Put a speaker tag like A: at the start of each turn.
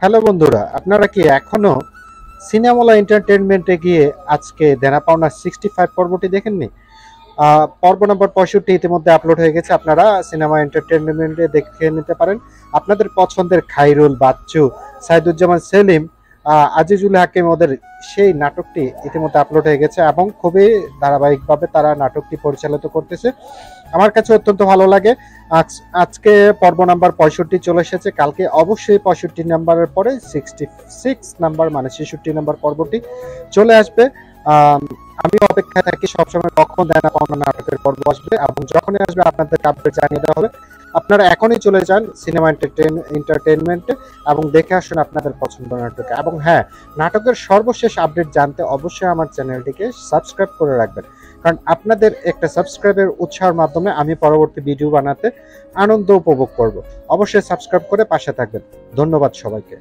A: Hello বন্ধুরা, আপনারা কি এখনো সিনেমালা এন্টারটেনমেন্টে গিয়ে আজকে দেনা পাওনা 65 পর্বটি দেখেননি? পর্ব নম্বর 65 ইতিমধ্যে আপলোড হয়ে গেছে, আপনারা সিনেমা এন্টারটেনমেন্টে দেখে নিতে পারেন। আপনাদের পছন্দের খাইরুল, বাচ্চু, সাইদুজ্জামান সেলিম, আজিজুল হাকিম ওদের সেই নাটকটি ইতিমধ্যে আপলোড হয়ে গেছে এবং খুবই ধারাবাহিকভাবে তারা নাটকটি পরিচালিত করতেছে। আমার কাছে অত্যন্ত ভালো লাগে। আজকে পর্ব নাম্বার 65 চলে এসেছে, কালকে অবশ্যই 65 নাম্বারের পরে 66 নাম্বার মানে 66 নাম্বার পর্বটি চলে আসবে। আমি অপেক্ষায় থাকি সবসময় কখন দেনা পাওনা নাটকের পর্ব আসবে, এবং যখনই আসবে আপনাদেরকে আপডেট জানিয়ে দেওয়া হবে। আপনারা এখনই চলে যান সিনেমা এন্টারটেনমেন্টে এবং দেখে আসুন আপনাদের পছন্দের নাটকে। এবং হ্যাঁ, নাটকের সর্বশেষ আপডেট জানতে অবশ্যই আমার চ্যানেলটিকে সাবস্ক্রাইব করে রাখবেন, কারণ আপনাদের একটা সাবস্ক্রাইবের উৎসাহের মাধ্যমে আমি পরবর্তী ভিডিও বানাতে আনন্দ উপভোগ করব। অবশ্যই সাবস্ক্রাইব করে পাশে থাকবেন। ধন্যবাদ সবাইকে।